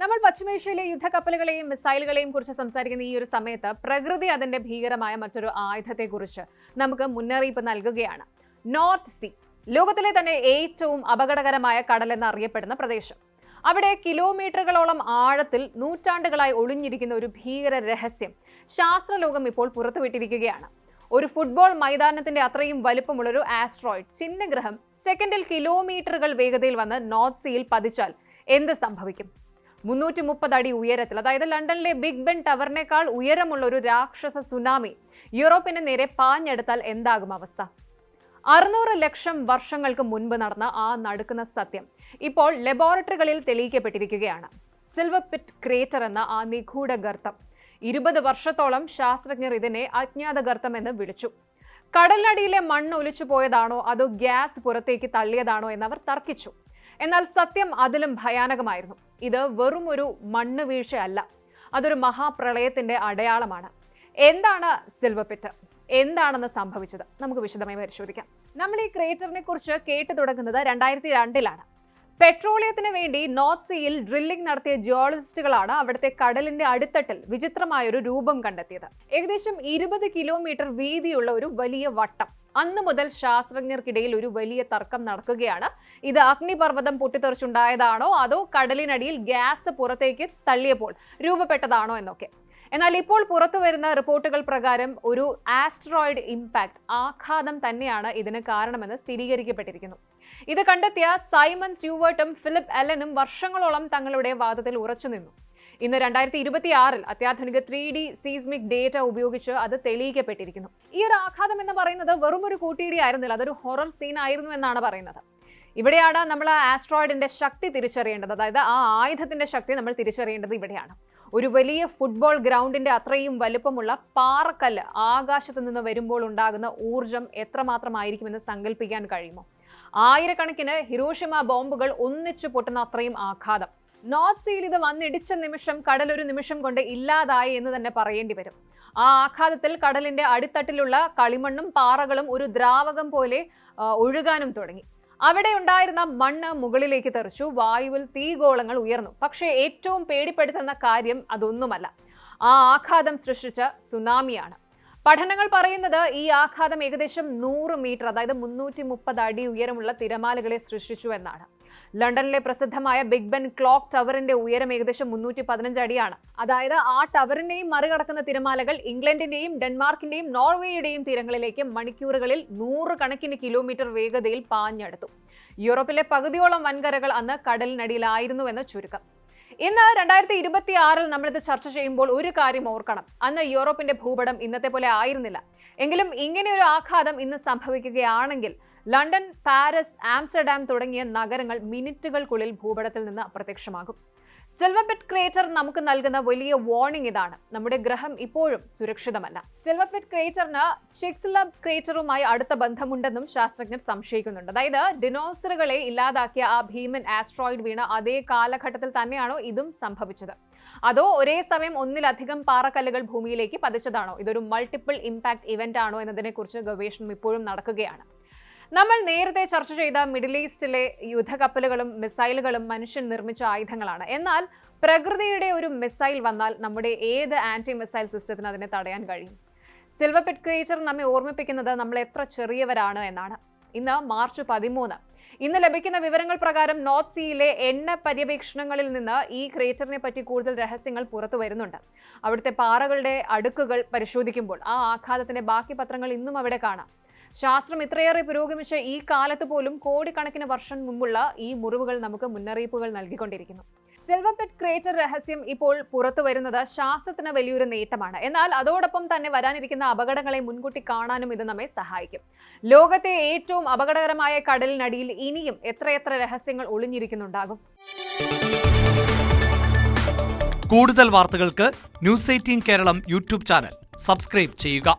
നമ്മൾ പശ്ചിമേഷ്യയിലെ യുദ്ധക്കപ്പലുകളെയും മിസൈലുകളെയും കുറിച്ച് സംസാരിക്കുന്ന ഈ ഒരു സമയത്ത് പ്രകൃതി അതിന്റെ ഭീകരമായ മറ്റൊരു ആയുധത്തെക്കുറിച്ച് നമുക്ക് മുന്നറിയിപ്പ് നൽകുകയാണ്. നോർത്ത് സീ, ലോകത്തിലെ തന്നെ ഏറ്റവും അപകടകരമായ കടൽ എന്നറിയപ്പെടുന്ന പ്രദേശം. അവിടെ കിലോമീറ്ററുകളോളം ആഴത്തിൽ നൂറ്റാണ്ടുകളായി ഒളിഞ്ഞിരിക്കുന്ന ഒരു ഭീകര രഹസ്യം ശാസ്ത്രലോകം ഇപ്പോൾ പുറത്തുവിട്ടിരിക്കുകയാണ്. ഒരു ഫുട്ബോൾ മൈതാനത്തിന്റെ അത്രയും വലുപ്പമുള്ളൊരു ആസ്ട്രോയിഡ് ചിഹ്നഗ്രഹം സെക്കൻഡിൽ കിലോമീറ്ററുകൾ വേഗതയിൽ വന്ന് നോർത്ത് സീയിൽ പതിച്ചാൽ എന്ത് സംഭവിക്കും? 330 അടി ഉയരത്തിൽ, അതായത് ലണ്ടനിലെ ബിഗ് ബെൻ ടവറിനേക്കാൾ ഉയരമുള്ള ഒരു രാക്ഷസ സുനാമി യൂറോപ്പിന് നേരെ പാഞ്ഞെടുത്താൽ എന്താകും അവസ്ഥ? 600 ലക്ഷം വർഷങ്ങൾക്ക് മുൻപ് നടന്ന ആ നടുക്കുന്ന സത്യം ഇപ്പോൾ ലബോറട്ടറികളിൽ തെളിയിക്കപ്പെട്ടിരിക്കുകയാണ്. സിൽവർ പിറ്റ് ക്രേറ്റർ എന്ന ആ നിഗൂഢ ഗർത്തം. 20 വർഷത്തോളം ശാസ്ത്രജ്ഞർ ഇതിനെ അജ്ഞാത ഗർത്തം എന്ന് വിളിച്ചു. കടലിനടിയിലെ മണ്ണ് ഒലിച്ചു പോയതാണോ അതോ ഗ്യാസ് പുറത്തേക്ക് തള്ളിയതാണോ എന്നവർ തർക്കിച്ചു. എന്നാൽ സത്യം അതിലും ഭയാനകമായിരുന്നു. ഇത് വെറും ഒരു മണ്ണ് വീഴ്ചയല്ല, അതൊരു മഹാപ്രളയത്തിന്റെ അടയാളമാണ്. എന്താണ് സിൽവർ പിറ്റ്? എന്താണെന്ന് സംഭവിച്ചത്? നമുക്ക് വിശദമായി പരിശോധിക്കാം. നമ്മൾ ഈ ക്രേറ്ററിനെ കുറിച്ച് കേട്ടു തുടങ്ങുന്നത് 2002-ലാണ്. പെട്രോളിയത്തിന് വേണ്ടി നോർത്ത് സീയിൽ ഡ്രില്ലിംഗ് നടത്തിയ ജിയോളജിസ്റ്റുകളാണ് അവിടുത്തെ കടലിന്റെ അടിത്തട്ടിൽ വിചിത്രമായൊരു രൂപം കണ്ടെത്തിയത്. ഏകദേശം 20 കിലോമീറ്റർ വീതിയുള്ള ഒരു വലിയ വട്ടം. അന്നു മുതൽ ശാസ്ത്രജ്ഞർക്കിടയിൽ ഒരു വലിയ തർക്കം നടക്കുകയാണ്. ഇത് അഗ്നിപർവ്വതം പൊട്ടിത്തെറിച്ചുണ്ടായതാണോ അതോ കടലിനടിയിൽ ഗ്യാസ് പുറത്തേക്ക് തള്ളിയപ്പോൾ രൂപപ്പെട്ടതാണോ എന്നൊക്കെ. എന്നാൽ ഇപ്പോൾ പുറത്തു വരുന്ന റിപ്പോർട്ടുകൾ പ്രകാരം ഒരു ആസ്ട്രോയിഡ് ഇമ്പാക്ട്, ആഘാതം തന്നെയാണ് ഇതിന് കാരണമെന്ന് സ്ഥിരീകരിക്കപ്പെട്ടിരിക്കുന്നു. ഇത് കണ്ടെത്തിയ സൈമൺ സ്യൂവർട്ടും ഫിലിപ്പ് എല്ലനും വർഷങ്ങളോളം തങ്ങളുടെ വാദത്തിൽ ഉറച്ചുനിന്നു. ഇന്ന് 2026-ൽ അത്യാധുനിക 3D സീസ്മിക് ഡേറ്റ ഉപയോഗിച്ച് അത് തെളിയിക്കപ്പെട്ടിരിക്കുന്നു. ഈ ഒരു ആഘാതം എന്ന് പറയുന്നത് വെറും ഒരു കൂട്ടിയിടി ആയിരുന്നില്ല, അതൊരു ഹൊറർ സീൻ ആയിരുന്നു എന്നാണ് പറയുന്നത്. ഇവിടെയാണ് നമ്മൾ ആ ആസ്ട്രോയിഡിന്റെ ശക്തി തിരിച്ചറിയേണ്ടത്. അതായത് ആ ആയുധത്തിന്റെ ശക്തി നമ്മൾ തിരിച്ചറിയേണ്ടത് ഇവിടെയാണ്. ഒരു വലിയ ഫുട്ബോൾ ഗ്രൗണ്ടിന്റെ അത്രയും വലുപ്പമുള്ള പാറക്കല്ല് ആകാശത്ത് നിന്ന് വരുമ്പോൾ ഉണ്ടാകുന്ന ഊർജം എത്രമാത്രമായിരിക്കുമെന്ന് സങ്കല്പിക്കാൻ കഴിയുമോ? ആയിരക്കണക്കിന് ഹിരോഷിമ ബോംബുകൾ ഒന്നിച്ചു പൊട്ടുന്ന അത്രയും ആഘാതം. നോർത്ത് സീയിൽ ഇത് വന്നിടിച്ച നിമിഷം കടൽ ഒരു നിമിഷം കൊണ്ട് ഇല്ലാതായി എന്ന് തന്നെ പറയേണ്ടി വരും. ആ ആഘാതത്തിൽ കടലിന്റെ അടിത്തട്ടിലുള്ള കളിമണ്ണും പാറകളും ഒരു ദ്രാവകം പോലെ ഒഴുകാനും തുടങ്ങി. അവിടെ ഉണ്ടായിരുന്ന മണ്ണ് മുകളിലേക്ക് തെറിച്ചു, വായുവിൽ തീഗോളങ്ങൾ ഉയർന്നു. പക്ഷേ ഏറ്റവും പേടിപ്പെടുത്തുന്ന കാര്യം അതൊന്നുമല്ല, ആ ആഘാതം സൃഷ്ടിച്ച സുനാമിയാണ്. പഠനങ്ങൾ പറയുന്നത് ഈ ആഘാതം ഏകദേശം 100 മീറ്റർ, അതായത് 330 അടി ഉയരമുള്ള തിരമാലകളെ സൃഷ്ടിച്ചു എന്നാണ്. ലണ്ടനിലെ പ്രസിദ്ധമായ ബിഗ് ബെൻ ക്ലോക്ക് ടവറിന്റെ ഉയരം ഏകദേശം 315 അടിയാണ്. അതായത് ആ ടവറിനെയും മറികടക്കുന്ന തിരമാലകൾ ഇംഗ്ലണ്ടിന്റെയും ഡെൻമാർക്കിന്റെയും നോർവേയുടെയും തീരങ്ങളിലേക്ക് മണിക്കൂറുകളിൽ 100 കണക്കിന് കിലോമീറ്റർ വേഗതയിൽ പാഞ്ഞെടുത്തു. യൂറോപ്പിലെ പകുതിയോളം വൻകരകൾ അന്ന് കടലിനടിയിലായിരുന്നുവെന്ന് ചുരുക്കം. ഇന്ന് 2026-ൽ നമ്മളിത് ചർച്ച ചെയ്യുമ്പോൾ ഒരു കാര്യം ഓർക്കണം, അന്ന് യൂറോപ്പിന്റെ ഭൂപടം ഇന്നത്തെ പോലെ ആയിരുന്നില്ല. എങ്കിലും ഇങ്ങനെയൊരു ആഘാതം ഇന്ന് സംഭവിക്കുകയാണെങ്കിൽ ലണ്ടൻ, പാരീസ്, ആംസ്റ്റർഡാം തുടങ്ങിയ നഗരങ്ങൾ മിനിറ്റുകൾക്കുള്ളിൽ ഭൂപടത്തിൽ നിന്ന് അപ്രത്യക്ഷമാകും. സിൽവർ പിറ്റ് ക്രേറ്റർ നമുക്ക് നൽകുന്ന വലിയ വാർണിംഗ് ഇതാണ്: നമ്മുടെ ഗ്രഹം ഇപ്പോഴും സുരക്ഷിതമല്ല. സിൽവർ പിറ്റ് ക്രേറ്ററിന് ചിക്സ്ലബ് ക്രേറ്ററുമായി അടുത്ത ബന്ധമുണ്ടെന്നും ശാസ്ത്രജ്ഞർ സംശയിക്കുന്നുണ്ട്. അതായത് ഡിനോസറുകളെ ഇല്ലാതാക്കിയ ആ ഭീമൻ ആസ്ട്രോയിഡ് വീണ അതേ കാലഘട്ടത്തിൽ തന്നെയാണോ ഇതും സംഭവിച്ചത്? അതോ ഒരേ സമയം ഒന്നിലധികം പാറക്കല്ലുകൾ ഭൂമിയിലേക്ക് പതിച്ചതാണോ? ഇതൊരു മൾട്ടിപ്പിൾ ഇമ്പാക്ട് ഇവന്റ് ആണോ എന്നതിനെക്കുറിച്ച് ഗവേഷണം ഇപ്പോഴും നടക്കുകയാണ്. നമ്മൾ നേരത്തെ ചർച്ച ചെയ്ത മിഡിൽ ഈസ്റ്റിലെ യുദ്ധക്കപ്പലുകളും മിസൈലുകളും മനുഷ്യൻ നിർമ്മിച്ച ആയുധങ്ങളാണ്. എന്നാൽ പ്രകൃതിയുടെ ഒരു മിസൈൽ വന്നാൽ നമ്മുടെ ഏത് ആന്റി മിസൈൽ സിസ്റ്റത്തിന് അതിനെ തടയാൻ കഴിയും? സിൽവർ പിറ്റ് ക്രേറ്റർ നമ്മെ ഓർമ്മിപ്പിക്കുന്നത് നമ്മൾ എത്ര ചെറിയവരാണ് എന്നാണ്. ഇന്ന് മാർച്ച് 13. ഇന്ന് ലഭിക്കുന്ന വിവരങ്ങൾ പ്രകാരം നോർത്ത് സീയിലെ എണ്ണ പര്യവേക്ഷണങ്ങളിൽ നിന്ന് ഈ ക്രേറ്ററിനെ പറ്റി കൂടുതൽ രഹസ്യങ്ങൾ പുറത്തു വരുന്നുണ്ട്. അവിടുത്തെ പാറകളുടെ അടുക്കുകൾ പരിശോധിക്കുമ്പോൾ ആ ആഘാതത്തിന്റെ ബാക്കി പത്രങ്ങൾ ഇന്നും അവിടെ കാണാം. ശാസ്ത്രം ഇത്രയേറെ പുരോഗമിച്ച ഈ കാലത്ത് പോലും കോടിക്കണക്കിന് വർഷം മുമ്പുള്ള ഈ മുറിവുകൾ നമുക്ക് മുന്നറിയിപ്പുകൾ നൽകിക്കൊണ്ടിരിക്കുന്നു. സിൽവർ പിറ്റ് ക്രേറ്റർ രഹസ്യം ഇപ്പോൾ പുറത്തു വരുന്നത് ശാസ്ത്രത്തിന് വലിയൊരു നേട്ടമാണ്. എന്നാൽ അതോടൊപ്പം തന്നെ വരാനിരിക്കുന്ന അപകടങ്ങളെ മുൻകൂട്ടി കാണാനും ഇത് നമ്മെ സഹായിക്കും. ലോകത്തെ ഏറ്റവും അപകടകരമായ കടലിനടിയിൽ ഇനിയും എത്രയെത്ര രഹസ്യങ്ങൾ ഒളിഞ്ഞിരിക്കുന്നുണ്ടാകും. കൂടുതൽ വാർത്തകൾക്ക് News 18 Keralam YouTube channel subscribe ചെയ്യുക.